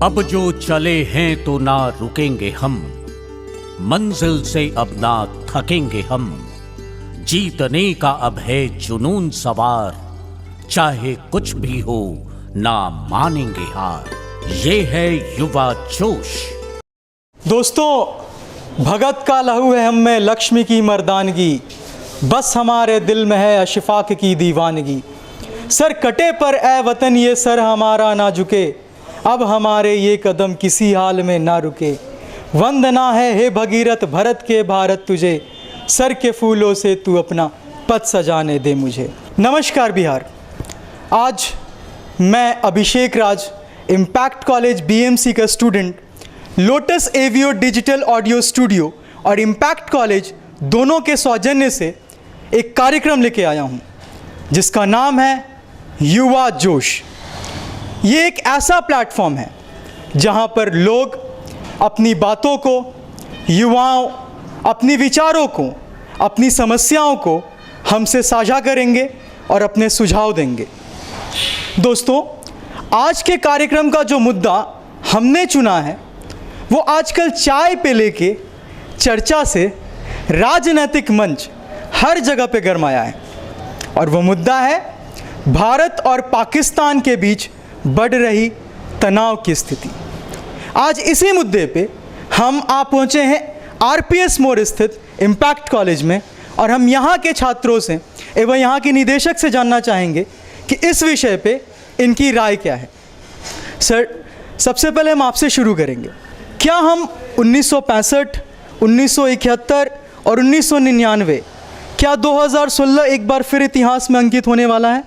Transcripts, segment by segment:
अब जो चले हैं तो ना रुकेंगे हम, मंजिल से अब ना थकेंगे हम। जीतने का अब है जुनून सवार, चाहे कुछ भी हो ना मानेंगे हार। ये है युवा जोश। दोस्तों, भगत का लहू है हम में लक्ष्मी की मर्दानगी, बस हमारे दिल में है अशफाक की दीवानगी। सर कटे पर ए वतन ये सर हमारा ना झुके, अब हमारे ये कदम किसी हाल में ना रुके। वंदना है हे भगीरथ भरत के भारत तुझे, सर के फूलों से तू अपना पद सजाने दे मुझे। नमस्कार बिहार। आज मैं अभिषेक राज, इम्पैक्ट कॉलेज बीएमसी का student, lotus Avio digital audio studio और इम्पैक्ट कॉलेज दोनों के सौजन्य से एक कार्यक्रम लेके आया हूँ जिसका नाम है युवा जोश। ये एक ऐसा प्लेटफॉर्म है जहाँ पर लोग अपनी बातों को, युवाओं अपनी विचारों को, अपनी समस्याओं को हमसे साझा करेंगे और अपने सुझाव देंगे। दोस्तों, आज के कार्यक्रम का जो मुद्दा हमने चुना है वो आजकल चाय पे लेके चर्चा से राजनीतिक मंच हर जगह पे गरमाया है, और वो मुद्दा है भारत और पाकिस्तान के बीच बढ़ रही तनाव की स्थिति। आज इसी मुद्दे पे हम पहुँचे हैं आरपीएस मोड़ स्थित इम्पैक्ट कॉलेज में, और हम यहाँ के छात्रों से एवं यहाँ के निदेशक से जानना चाहेंगे कि इस विषय पे इनकी राय क्या है। सर, सबसे पहले हम आपसे शुरू करेंगे। क्या हम 1965, 1971 और 1999, क्या 2016 एक बार फिर इतिहास में अंकित होने वाला है?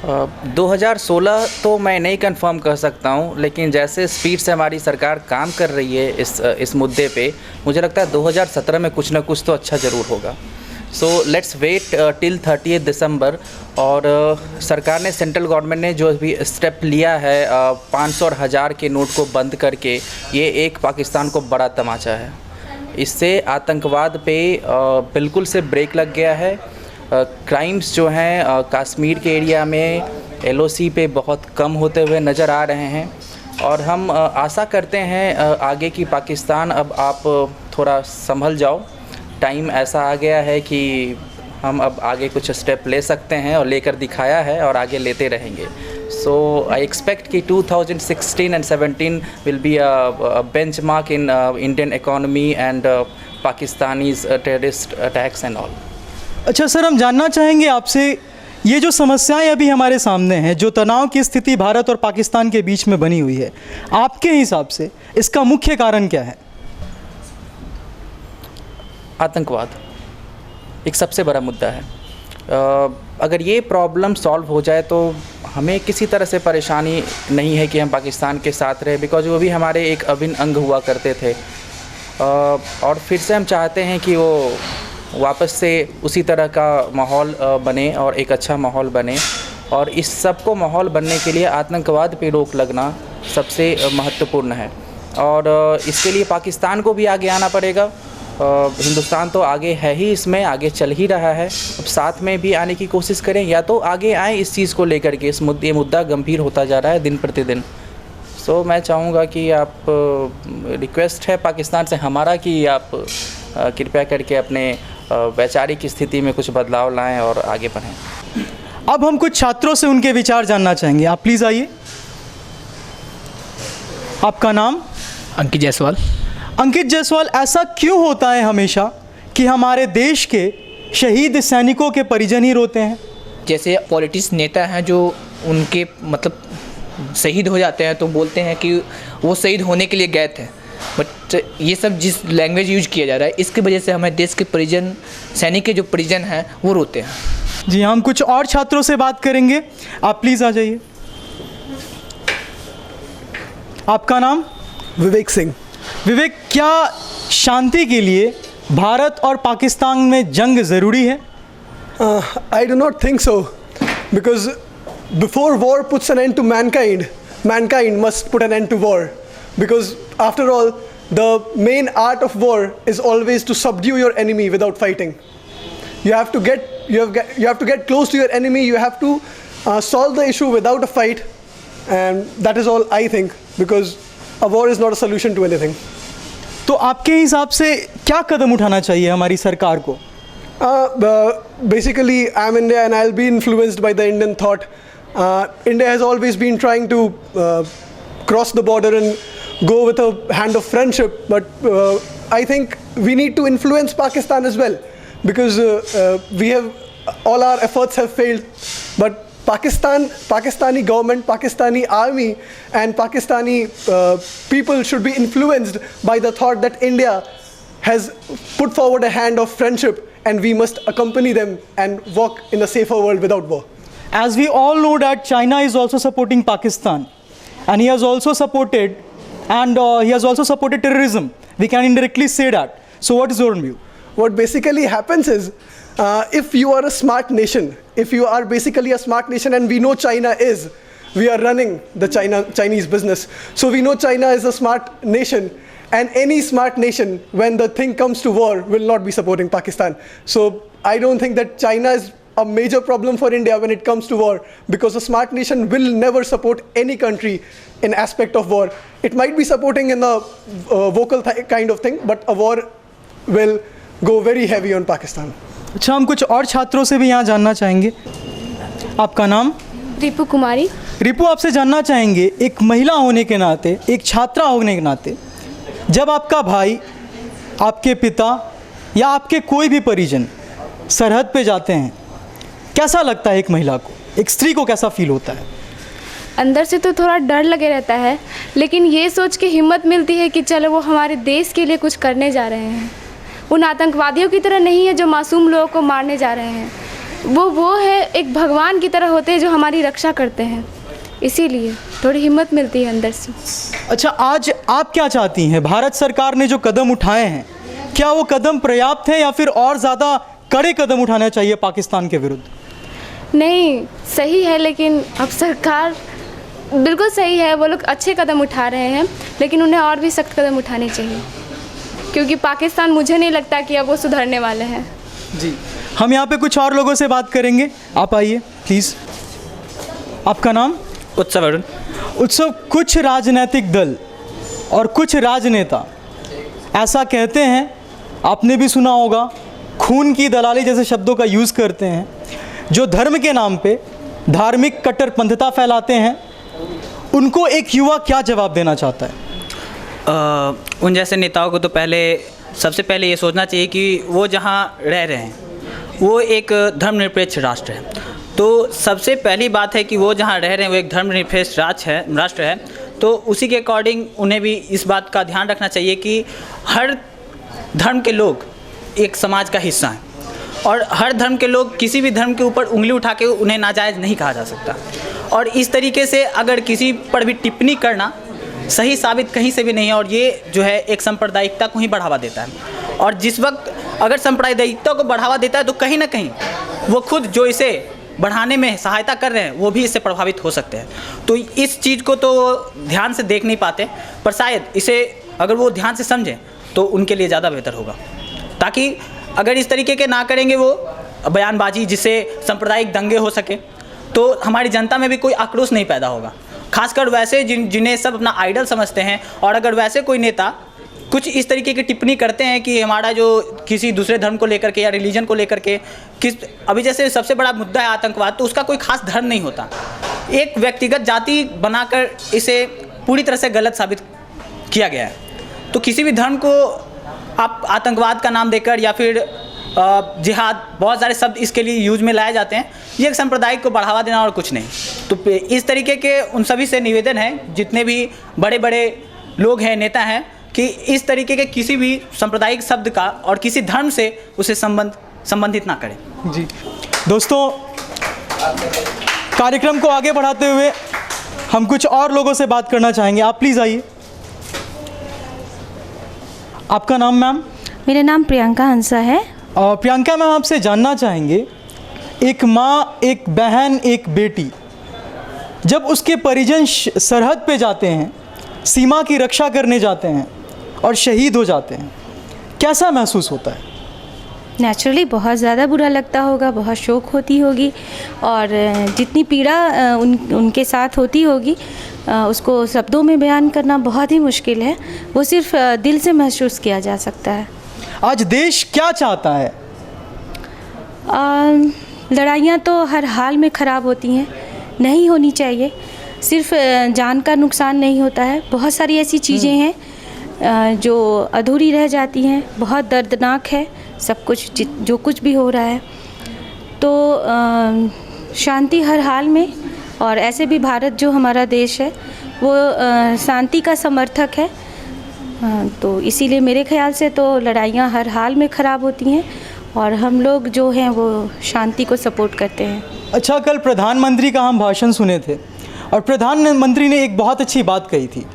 2016 तो मैं नहीं कंफर्म कर सकता हूं, लेकिन जैसे स्पीड से हमारी सरकार काम कर रही है इस मुद्दे पे, मुझे लगता है 2017 में कुछ ना कुछ तो अच्छा ज़रूर होगा। सो लेट्स वेट टिल 30 दिसंबर। और सरकार ने, सेंट्रल गवर्नमेंट ने जो भी स्टेप लिया है 500 और 1000 के नोट को बंद करके, ये एक पाकिस्तान को बड़ा तमाचा है। इससे आतंकवाद पे बिल्कुल से ब्रेक लग गया है। क्राइम्स जो हैं कश्मीर के एरिया में एलओसी पे बहुत कम होते हुए नज़र आ रहे हैं, और हम आशा करते हैं आगे की पाकिस्तान, अब आप थोड़ा संभल जाओ। टाइम ऐसा आ गया है कि हम अब आगे कुछ स्टेप ले सकते हैं और लेकर दिखाया है और आगे लेते रहेंगे। सो आई एक्सपेक्ट कि 2016 and 17 will be a benchmark in Indian economy and Pakistanis terrorist attacks and all. अच्छा सर, हम जानना चाहेंगे आपसे, ये जो समस्याएं अभी हमारे सामने हैं, जो तनाव की स्थिति भारत और पाकिस्तान के बीच में बनी हुई है, आपके हिसाब से इसका मुख्य कारण क्या है? आतंकवाद एक सबसे बड़ा मुद्दा है। अगर ये प्रॉब्लम सॉल्व हो जाए तो हमें किसी तरह से परेशानी नहीं है कि हम पाकिस्तान के साथ रहे, बिकॉज वो भी हमारे एक अभिन्न अंग हुआ करते थे। और फिर से हम चाहते हैं कि वो वापस से उसी तरह का माहौल बने और एक अच्छा माहौल बने, और इस सब को माहौल बनने के लिए आतंकवाद पे रोक लगना सबसे महत्वपूर्ण है। और इसके लिए पाकिस्तान को भी आगे आना पड़ेगा। हिंदुस्तान तो आगे है ही, इसमें आगे चल ही रहा है, अब साथ में भी आने की कोशिश करें, या तो आगे आएँ इस चीज़ को लेकर के। ये मुद्दा गंभीर होता जा रहा है दिन प्रतिदिन। सो मैं चाहूँगा कि आप, रिक्वेस्ट है पाकिस्तान से हमारा कि आप कृपया करके अपने वैचारिक स्थिति में कुछ बदलाव लाएं और आगे बढ़ें। अब हम कुछ छात्रों से उनके विचार जानना चाहेंगे। आप प्लीज़ आइए। आपका नाम? अंकित जायसवाल। अंकित जायसवाल, ऐसा क्यों होता है हमेशा कि हमारे देश के शहीद सैनिकों के परिजन ही रोते हैं? जैसे पॉलिटिक्स नेता हैं जो उनके मतलब शहीद हो जाते हैं तो बोलते हैं कि वो शहीद होने के लिए गए थे, बट ये सब जिस लैंग्वेज यूज किया जा रहा है, इसकी वजह से हमारे देश के परिजन, सैनिक के जो परिजन हैं वो रोते हैं। जी, हम कुछ और छात्रों से बात करेंगे। आप प्लीज़ आ जाइए। आपका नाम? विवेक सिंह। विवेक, क्या शांति के लिए भारत और पाकिस्तान में जंग ज़रूरी है? I do not think so, because before war puts an end to mankind, mankind must put an end to war, because after all, the main art of war is always to subdue your enemy without fighting. You have to get close to your enemy. You have to solve the issue without a fight, and that is all I think, because a war is not a solution to anything. तो आपके हिसाब से क्या कदम उठाना चाहिए हमारी सरकार को? Basically, I'm India and I'll be influenced by the Indian thought. India has always been trying to cross the border and go with a hand of friendship, but I think we need to influence Pakistan as well, because all our efforts have failed. But Pakistani government, Pakistani army and Pakistani people should be influenced by the thought that India has put forward a hand of friendship, and we must accompany them and walk in a safer world without war. As we all know that China is also supporting Pakistan, and he has also supported terrorism. We can indirectly say that. So what is your view? What basically happens is, if you are a smart nation, if you are basically a smart nation, and we know China is, we are running the Chinese business. So we know China is a smart nation, and any smart nation, when the thing comes to war, will not be supporting Pakistan. So I don't think that China is a major problem for India when it comes to war, because a smart nation will never support any country in aspect of war. It might be supporting in a vocal kind of thing, but a war will go very heavy on Pakistan. अच्छा, हम कुछ और छात्रों से भी यहाँ जानना चाहेंगे. आपका नाम? रिपु कुमारी. रिपु, आपसे जानना चाहेंगे, एक महिला होने के नाते, एक छात्रा होने के नाते, जब आपका भाई, आपके पिता या आपके कोई भी परिजन सरहद पे जाते हैं, कैसा लगता है एक महिला को, एक स्त्री को कैसा फील होता है? अंदर से तो थोड़ा डर लगे रहता है, लेकिन ये सोच के हिम्मत मिलती है कि चलो वो हमारे देश के लिए कुछ करने जा रहे हैं. उन आतंकवादियों की तरह नहीं है जो मासूम लोगों को मारने जा रहे हैं. वो है एक भगवान की तरह होते हैं जो हमारी रक्षा करते हैं. इसीलिए थोड़ी हिम्मत मिलती है अंदर से. अच्छा, आज आप क्या चाहती हैं? भारत सरकार ने जो कदम उठाए हैं, क्या वो कदम पर्याप्त हैं या फिर और ज़्यादा कड़े कदम उठाना चाहिए पाकिस्तान के विरुद्ध? नहीं, सही है, लेकिन अब सरकार बिल्कुल सही है, वो लोग अच्छे कदम उठा रहे हैं, लेकिन उन्हें और भी सख्त कदम उठाने चाहिए, क्योंकि पाकिस्तान मुझे नहीं लगता कि अब वो सुधरने वाले हैं. जी, हम यहाँ पे कुछ और लोगों से बात करेंगे. आप आइए प्लीज़. आपका नाम? उत्सव अरुण. उत्सव, कुछ राजनीतिक दल और कुछ राजनेता ऐसा कहते हैं, आपने भी सुना होगा, खून की दलाली जैसे शब्दों का यूज़ करते हैं, जो धर्म के नाम पे धार्मिक कट्टरपंथता फैलाते हैं. उनको एक युवा क्या जवाब देना चाहता है? उन जैसे नेताओं को तो सबसे पहले ये सोचना चाहिए कि वो जहाँ रह रहे हैं वो एक धर्मनिरपेक्ष राष्ट्र है. तो सबसे पहली बात है कि वो जहाँ रह रहे हैं वो एक धर्मनिरपेक्ष राष्ट्र है. तो उसी के अकॉर्डिंग उन्हें भी इस बात का ध्यान रखना चाहिए कि हर धर्म के लोग एक समाज का हिस्सा हैं, और हर धर्म के लोग किसी भी धर्म के ऊपर उंगली उठा के उन्हें नाजायज़ नहीं कहा जा सकता. और इस तरीके से अगर किसी पर भी टिप्पणी करना सही साबित कहीं से भी नहीं है, और ये जो है एक सांप्रदायिकता को ही बढ़ावा देता है. और जिस वक्त अगर सांप्रदायिकता को बढ़ावा देता है तो कहीं ना कहीं वो खुद जो इसे बढ़ाने में सहायता कर रहे हैं वो भी इससे प्रभावित हो सकते हैं. तो इस चीज़ को तो ध्यान से देख नहीं पाते, पर शायद इसे अगर वो ध्यान से समझें तो उनके लिए ज़्यादा बेहतर होगा. ताकि अगर इस तरीके के ना करेंगे वो बयानबाजी जिससे सांप्रदायिक दंगे हो सके, तो हमारी जनता में भी कोई आक्रोश नहीं पैदा होगा. खासकर वैसे जिन्हें सब अपना आइडल समझते हैं, और अगर वैसे कोई नेता कुछ इस तरीके की टिप्पणी करते हैं कि हमारा जो किसी दूसरे धर्म को लेकर के या रिलीजन को लेकर के अभी जैसे सबसे बड़ा मुद्दा है आतंकवाद, तो उसका कोई खास धर्म नहीं होता. एक व्यक्तिगत जाति बनाकर इसे पूरी तरह से गलत साबित किया गया है. तो किसी भी धर्म को आप आतंकवाद का नाम देकर या फिर जिहाद, बहुत सारे शब्द इसके लिए यूज में लाए जाते हैं, ये एक सांप्रदायिक को बढ़ावा देना और कुछ नहीं. तो इस तरीके के उन सभी से निवेदन है, जितने भी बड़े बड़े लोग हैं, नेता हैं, कि इस तरीके के किसी भी सांप्रदायिक शब्द का और किसी धर्म से उसे संबंधित ना करें. जी दोस्तों, कार्यक्रम को आगे बढ़ाते हुए हम कुछ और लोगों से बात करना चाहेंगे. आप प्लीज़ आइए. आपका नाम मैम? मेरा नाम प्रियंका हंसा है. प्रियंका मैम, आपसे जानना चाहेंगे, एक माँ, एक बहन, एक बेटी, जब उसके परिजन सरहद पे जाते हैं, सीमा की रक्षा करने जाते हैं और शहीद हो जाते हैं, कैसा महसूस होता है? नेचुरली बहुत ज़्यादा बुरा लगता होगा, बहुत शोक होती होगी और जितनी पीड़ा उनके साथ होती होगी उसको शब्दों में बयान करना बहुत ही मुश्किल है। वो सिर्फ दिल से महसूस किया जा सकता है। आज देश क्या चाहता है? लड़ाइयाँ तो हर हाल में ख़राब होती हैं, नहीं होनी चाहिए। सिर्फ जान का नुकसान नहीं होता है, बहुत सारी ऐसी चीज़ें हैं जो अधूरी रह जाती हैं। बहुत दर्दनाक है सब कुछ जो कुछ भी हो रहा है। तो शांति हर हाल में, और ऐसे भी भारत जो हमारा देश है वो शांति का समर्थक है। तो इसीलिए मेरे ख्याल से तो लड़ाइयाँ हर हाल में ख़राब होती हैं और हम लोग जो हैं वो शांति को सपोर्ट करते हैं। अच्छा, कल प्रधानमंत्री का हम भाषण सुने थे और प्रधानमंत्री ने एक बहुत अच्छी बात कही थी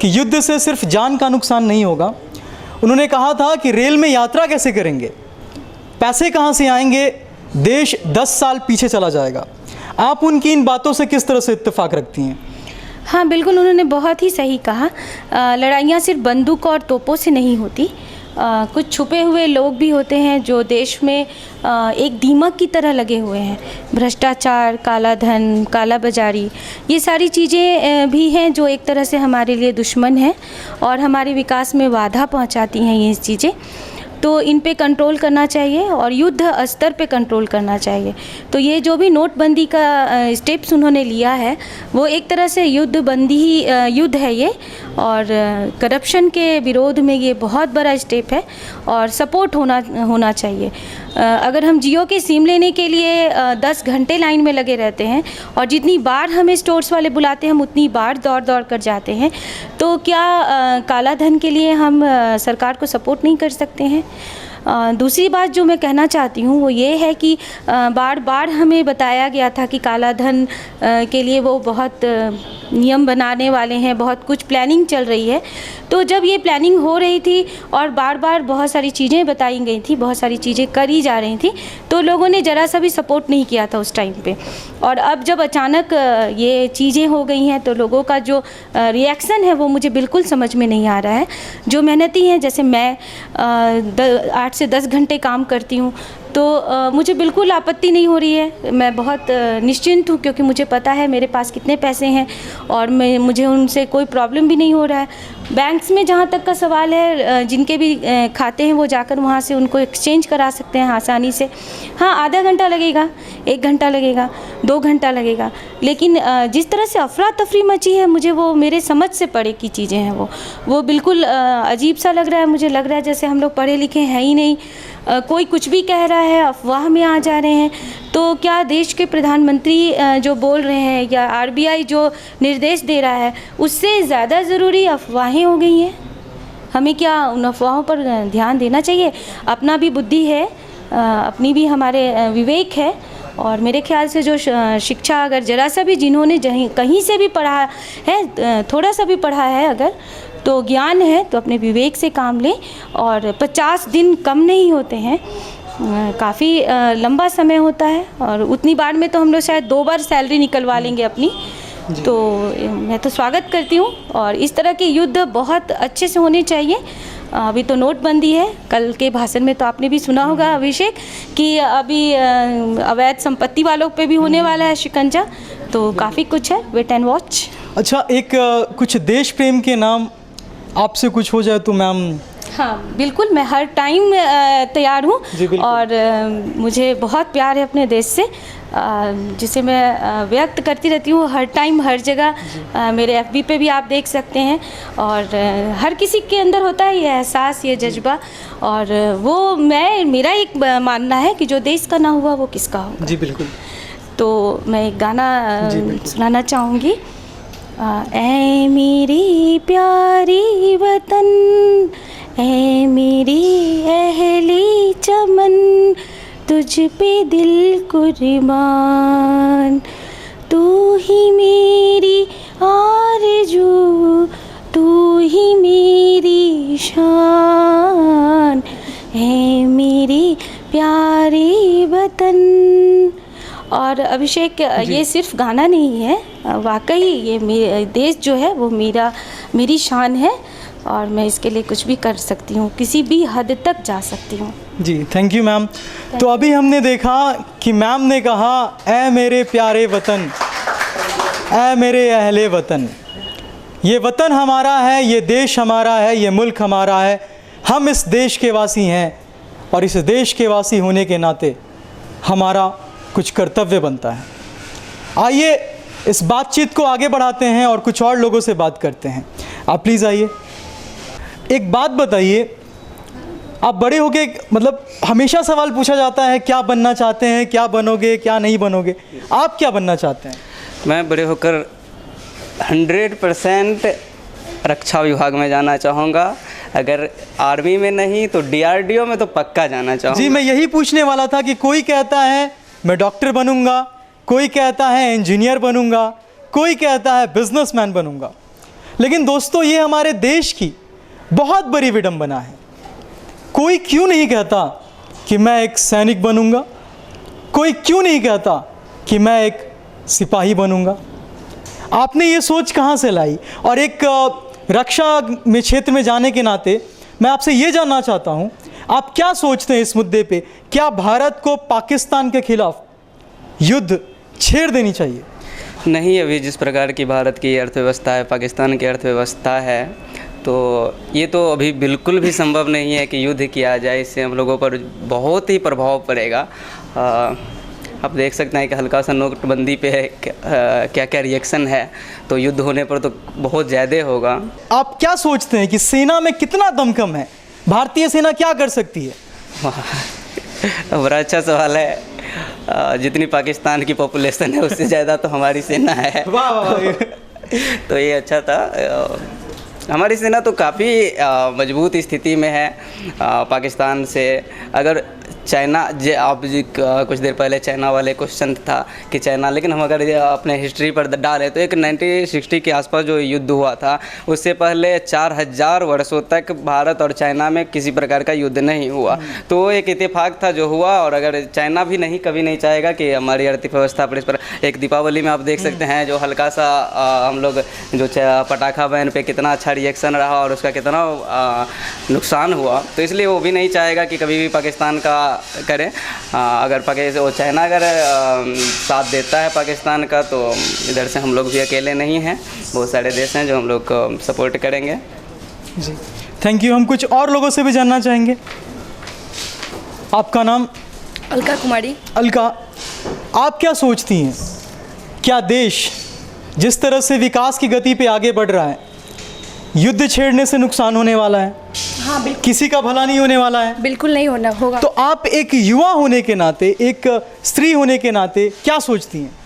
कि युद्ध से सिर्फ जान का नुकसान नहीं होगा। उन्होंने कहा था कि रेल में यात्रा कैसे करेंगे, पैसे कहाँ से आएंगे, देश 10 साल पीछे चला जाएगा। आप उनकी इन बातों से किस तरह से इत्तेफाक रखती हैं? हाँ बिल्कुल, उन्होंने बहुत ही सही कहा। लड़ाइयाँ सिर्फ बंदूक और तोपों से नहीं होती। कुछ छुपे हुए लोग भी होते हैं जो देश में एक दीमक की तरह लगे हुए हैं। भ्रष्टाचार, काला धन, काला बाजारी, ये सारी चीज़ें भी हैं जो एक तरह से हमारे लिए दुश्मन हैं और हमारे विकास में बाधा पहुंचाती हैं ये चीज़ें। तो इन पे कंट्रोल करना चाहिए और युद्ध स्तर पे कंट्रोल करना चाहिए। तो ये जो भी नोटबंदी का स्टेप्स उन्होंने लिया है वो एक तरह से युद्ध है ये, और करप्शन के विरोध में ये बहुत बड़ा स्टेप है और सपोर्ट होना चाहिए। अगर हम जियो के सिम लेने के लिए 10 घंटे लाइन में लगे रहते हैं और जितनी बार हमें स्टोर्स वाले बुलाते हैं हम उतनी बार दौड़ कर जाते हैं, तो क्या काला धन के लिए हम सरकार को सपोर्ट नहीं कर सकते हैं? दूसरी बात जो मैं कहना चाहती हूँ वो ये है कि बार बार हमें बताया गया था कि काला धन के लिए वो बहुत नियम बनाने वाले हैं, बहुत कुछ प्लानिंग चल रही है। तो जब ये प्लानिंग हो रही थी और बार बार बहुत सारी चीज़ें बताई गई थी, बहुत सारी चीज़ें करी जा रही थी, तो लोगों ने ज़रा सा भी सपोर्ट नहीं किया था उस टाइम पे। और अब जब अचानक ये चीज़ें हो गई हैं तो लोगों का जो रिएक्शन है वो मुझे बिल्कुल समझ में नहीं आ रहा है। जो मेहनती हैं, जैसे मैं 8 से 10 घंटे काम करती हूँ, तो मुझे बिल्कुल आपत्ति नहीं हो रही है। मैं बहुत निश्चिंत हूँ क्योंकि मुझे पता है मेरे पास कितने पैसे हैं और मुझे उनसे कोई प्रॉब्लम भी नहीं हो रहा है। बैंक्स में जहाँ तक का सवाल है, जिनके भी खाते हैं वो जाकर वहाँ से उनको एक्सचेंज करा सकते हैं आसानी से। हाँ, आधा घंटा लगेगा, 1 घंटा लगेगा, 2 घंटा लगेगा, लेकिन जिस तरह से अफरा तफरी मची है, मुझे वो मेरे समझ से परे की चीज़ें हैं। वो बिल्कुल अजीब सा लग रहा है। मुझे लग रहा है जैसे हम लोग पढ़े लिखे हैं ही नहीं, कोई कुछ भी कह रहा है, अफवाह में आ जा रहे हैं। तो क्या देश के प्रधानमंत्री जो बोल रहे हैं या RBI जो निर्देश दे रहा है, उससे ज़्यादा ज़रूरी अफवाहें हो गई हैं? हमें क्या उन अफवाहों पर ध्यान देना चाहिए? अपना भी बुद्धि है, अपनी भी हमारे विवेक है, और मेरे ख्याल से जो शिक्षा अगर ज़रा सा भी जिन्होंने कहीं से भी पढ़ा है, थोड़ा सा भी पढ़ा है अगर, तो ज्ञान है, तो अपने विवेक से काम लें। और 50 दिन कम नहीं होते हैं, काफ़ी लंबा समय होता है, और उतनी बार में तो हम लोग शायद 2 बार सैलरी निकलवा लेंगे अपनी। तो मैं तो स्वागत करती हूँ, और इस तरह के युद्ध बहुत अच्छे से होने चाहिए। अभी तो नोटबंदी है, कल के भाषण में तो आपने भी सुना होगा अभिषेक कि अभी अवैध संपत्ति वालों पे भी होने वाला है शिकंजा। तो काफ़ी कुछ है, वेट एंड वॉच। अच्छा, एक कुछ देश प्रेम के नाम आपसे कुछ हो जाए तो मैम? हाँ बिल्कुल, मैं हर टाइम तैयार हूँ, और मुझे बहुत प्यार है अपने देश से, जिसे मैं व्यक्त करती रहती हूँ हर टाइम हर जगह। मेरे FB पे भी आप देख सकते हैं, और हर किसी के अंदर होता है ये एहसास, ये जज्बा, और वो मेरा एक मानना है कि जो देश का ना हुआ वो किसका होगा। जी बिल्कुल। तो मैं एक गाना सुनाना चाहूँगी। ऐ मेरी प्यारी वतन, ऐ मेरी अहली चमन, तुझ पे दिल कुर्बान, तू ही मेरी आरज़ू, तू ही मेरी शान, ऐ मेरी प्यारी वतन। और अभिषेक, ये सिर्फ गाना नहीं है, वाकई ये मेरा देश जो है वो मेरी शान है। और मैं इसके लिए कुछ भी कर सकती हूँ, किसी भी हद तक जा सकती हूँ। जी थैंक यू मैम। तो अभी हमने देखा कि मैम ने कहा, ऐ मेरे प्यारे वतन, ऐ मेरे अहले वतन, ये वतन हमारा है, ये देश हमारा है, ये मुल्क हमारा है, हम इस देश के वासी हैं और इस देश के वासी होने के नाते हमारा कुछ कर्तव्य बनता है। आइए इस बातचीत को आगे बढ़ाते हैं और कुछ और लोगों से बात करते हैं। आप प्लीज़ आइए। एक बात बताइए, आप बड़े होके मतलब हमेशा सवाल पूछा जाता है क्या बनना चाहते हैं, क्या बनोगे, क्या नहीं बनोगे, आप क्या बनना चाहते हैं? मैं बड़े होकर 100% रक्षा विभाग में जाना चाहूँगा। अगर आर्मी में नहीं तो DRDO में तो पक्का जाना चाहूँगा। जी मैं यही पूछने वाला था कि कोई कहता है मैं डॉक्टर बनूंगा, कोई कहता है इंजीनियर बनूंगा, कोई कहता है बिजनेसमैन बनूंगा, लेकिन दोस्तों ये हमारे देश की बहुत बड़ी विडंबना है। कोई क्यों नहीं कहता कि मैं एक सैनिक बनूंगा, कोई क्यों नहीं कहता कि मैं एक सिपाही बनूंगा? आपने ये सोच कहाँ से लाई? और एक रक्षा में क्षेत्र में जाने के नाते मैं आपसे ये जानना चाहता हूँ, आप क्या सोचते हैं इस मुद्दे पे? क्या भारत को पाकिस्तान के खिलाफ युद्ध छेड़ देनी चाहिए? नहीं, अभी जिस प्रकार की भारत की अर्थव्यवस्था है, पाकिस्तान की अर्थव्यवस्था है, तो ये तो अभी बिल्कुल भी संभव नहीं है कि युद्ध किया जाए। इससे हम लोगों पर बहुत ही प्रभाव पड़ेगा। आप देख सकते हैं कि हल्का सा नोटबंदी पे क्या क्या रिएक्शन है, तो युद्ध होने पर तो बहुत ज़्यादा होगा। आप क्या सोचते हैं कि सेना में कितना दमखम है? भारतीय सेना क्या कर सकती है? बड़ा अच्छा सवाल है। जितनी पाकिस्तान की पॉपुलेशन है उससे ज़्यादा तो हमारी सेना है। वाह वाह। तो ये अच्छा था। हमारी सेना तो काफ़ी मजबूत स्थिति में है। पाकिस्तान से अगर चाइना, आप कुछ देर पहले चाइना वाले क्वेश्चन था कि चाइना, लेकिन हम अगर अपने हिस्ट्री पर डालें तो एक 1960 के आसपास जो युद्ध हुआ था, उससे पहले 4000 वर्षों तक भारत और चाइना में किसी प्रकार का युद्ध नहीं हुआ। तो एक इत्तेफाक था जो हुआ, और अगर चाइना भी नहीं कभी नहीं चाहेगा कि हमारी अर्थव्यवस्था पर इस पर। एक दीपावली में आप देख सकते हैं जो हल्का सा हम लोग जो पटाखा बैन पे कितना अच्छा रिएक्शन रहा और उसका कितना नुकसान हुआ, तो इसलिए वो भी नहीं चाहेगा कि कभी भी पाकिस्तान का करें। अगर वो चाइना अगर साथ देता है पाकिस्तान का, तो इधर से हम लोग भी अकेले नहीं हैं, बहुत सारे देश हैं जो हम लोग को सपोर्ट करेंगे। जी थैंक यू। हम कुछ और लोगों से भी जानना चाहेंगे। आपका नाम? अलका कुमारी। अलका, आप क्या सोचती हैं, क्या देश जिस तरह से विकास की गति पे आगे बढ़ रहा है, युद्ध छेड़ने से नुकसान होने वाला है? हाँ बिल्कुल। किसी का भला नहीं होने वाला है? बिल्कुल नहीं होगा। तो आप एक युवा होने के नाते, एक स्त्री होने के नाते क्या सोचती हैं?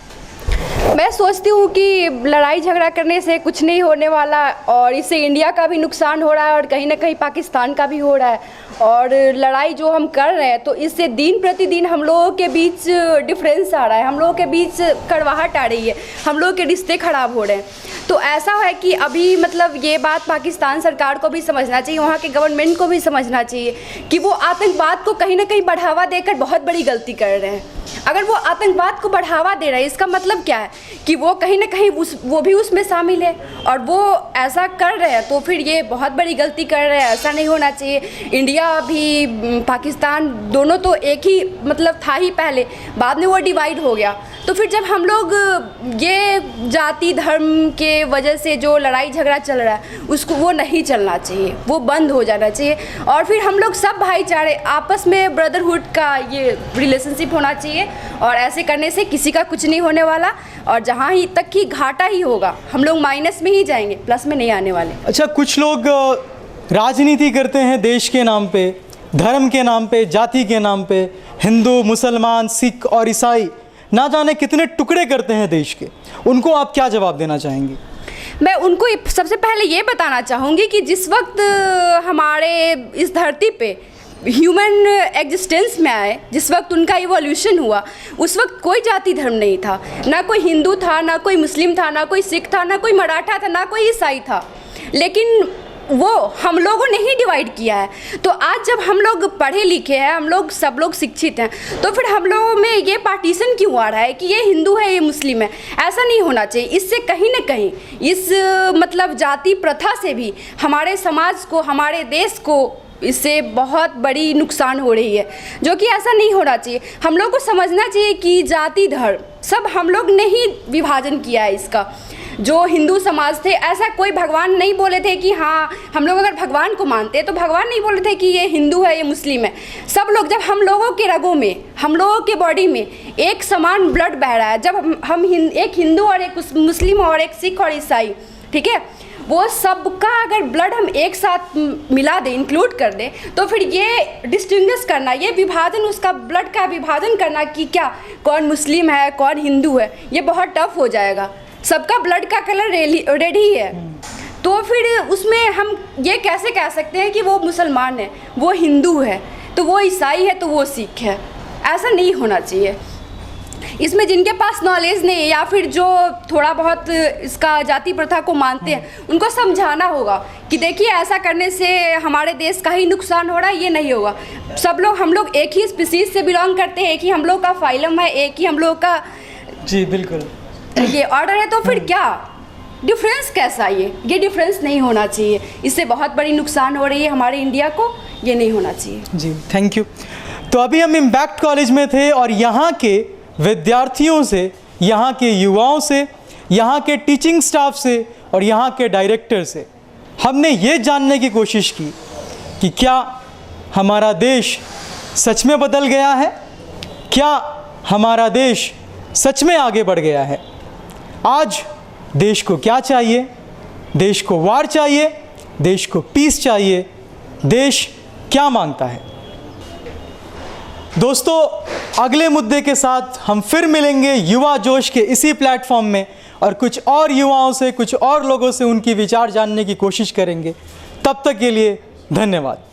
मैं सोचती हूँ कि लड़ाई झगड़ा करने से कुछ नहीं होने वाला, और इससे इंडिया का भी नुकसान हो रहा है और कहीं ना कहीं पाकिस्तान का भी हो रहा है। और लड़ाई जो हम कर रहे हैं तो इससे दिन प्रतिदिन हम लोगों के बीच डिफरेंस आ रहा है, हम लोगों के बीच कड़वाहट आ रही है, हम लोगों के रिश्ते ख़राब हो रहे हैं। तो ऐसा है कि अभी मतलब ये बात पाकिस्तान सरकार को भी समझना चाहिए, वहाँ के गवर्नमेंट को भी समझना चाहिए कि वो आतंकवाद को कहीं ना कहीं बढ़ावा देकर बहुत बड़ी गलती कर रहे हैं। अगर वो आतंकवाद को बढ़ावा दे रहे हैं, इसका मतलब क्या है कि वो कहीं ना कहीं वो भी उसमें शामिल है, और वो ऐसा कर रहे हैं तो फिर ये बहुत बड़ी गलती कर रहे हैं। ऐसा नहीं होना चाहिए। इंडिया भी पाकिस्तान दोनों तो एक ही मतलब था ही पहले, बाद में वो डिवाइड हो गया। तो फिर जब हम लोग ये जाति धर्म के वजह से जो लड़ाई झगड़ा चल रहा है उसको वो नहीं चलना चाहिए, वो बंद हो जाना चाहिए, और फिर हम लोग सब भाईचारे आपस में ब्रदरहुड का ये रिलेशनशिप होना चाहिए। और ऐसे करने से किसी का कुछ नहीं होने वाला, और जहाँ ही तक कि घाटा ही होगा, हम लोग माइनस में ही जाएंगे, प्लस में नहीं आने वाले। अच्छा, कुछ लोग राजनीति करते हैं देश के नाम पे, धर्म के नाम पे, जाति के नाम पे, हिंदू, मुसलमान, सिख और ईसाई ना जाने कितने टुकड़े करते हैं देश के। उनको आप क्या जवाब देना चाहेंगी? मैं उनको सबसे पहले ये बताना चाहूँगी कि जिस वक्त हमारे इस धरती पे ह्यूमन एग्जिस्टेंस में आए, जिस वक्त उनका इवोल्यूशन हुआ, उस वक्त कोई जाति धर्म नहीं था, ना कोई हिंदू था, ना कोई मुस्लिम था, ना कोई सिख था, ना कोई मराठा था, ना कोई ईसाई था। लेकिन वो हम लोगों ने ही डिवाइड किया है। तो आज जब हम लोग पढ़े लिखे हैं, हम लोग सब लोग शिक्षित हैं, तो फिर हम लोगों में ये पार्टीशन क्यों आ रहा है कि ये हिंदू है, ये मुस्लिम है? ऐसा नहीं होना चाहिए। इससे कहीं ना कहीं इस मतलब जाति प्रथा से भी हमारे समाज को, हमारे देश को इससे बहुत बड़ी नुकसान हो रही है, जो कि ऐसा नहीं होना चाहिए। हम लोग को समझना चाहिए कि जाति धर्म सब हम लोग ने ही विभाजन किया है इसका। जो हिंदू समाज थे, ऐसा कोई भगवान नहीं बोले थे कि हाँ, हम लोग अगर भगवान को मानते हैं तो भगवान नहीं बोले थे कि ये हिंदू है, ये मुस्लिम है। सब लोग, जब हम लोगों के रगों में, हम लोगों के बॉडी में एक समान ब्लड बह रहा है, जब हम एक हिंदू और एक मुस्लिम और एक सिख और ईसाई, ठीक है, वो सबका अगर ब्लड हम एक साथ मिला दें, इंक्लूड कर दें, तो फिर ये डिस्टिंग्विश करना, ये विभाजन, उसका ब्लड का विभाजन करना कि क्या कौन मुस्लिम है कौन हिंदू है, ये बहुत टफ हो जाएगा। सबका ब्लड का कलर रेड ही है, तो फिर उसमें हम ये कैसे कह सकते हैं कि वो मुसलमान है, वो हिंदू है, तो वो ईसाई है, तो वो सिख है? ऐसा नहीं होना चाहिए। इसमें जिनके पास नॉलेज नहीं है या फिर जो थोड़ा बहुत इसका जाति प्रथा को मानते हैं, उनको समझाना होगा कि देखिए ऐसा करने से हमारे देश का ही नुकसान हो रहा है, ये नहीं होगा। सब लोग, हम लोग एक ही स्पीसीज से बिलोंग करते हैं, एक ही हम लोग का फाइलम है, एक ही हम लोग का जी बिल्कुल ये ऑर्डर है, तो फिर क्या डिफरेंस कैसा? ये डिफरेंस नहीं होना चाहिए। इससे बहुत बड़ी नुकसान हो रही है हमारे इंडिया को, ये नहीं होना चाहिए। जी थैंक यू। तो अभी हम इम्पैक्ट कॉलेज में थे और यहाँ के विद्यार्थियों से, यहाँ के युवाओं से, यहाँ के टीचिंग स्टाफ से और यहाँ के डायरेक्टर से हमने ये जानने की कोशिश की कि क्या हमारा देश सच में बदल गया है, क्या हमारा देश सच में आगे बढ़ गया है। आज देश को क्या चाहिए? देश को वार चाहिए, देश को पीस चाहिए, देश क्या मांगता है? दोस्तों, अगले मुद्दे के साथ हम फिर मिलेंगे युवा जोश के इसी प्लेटफॉर्म में और कुछ और युवाओं से, कुछ और लोगों से उनकी विचार जानने की कोशिश करेंगे। तब तक के लिए धन्यवाद।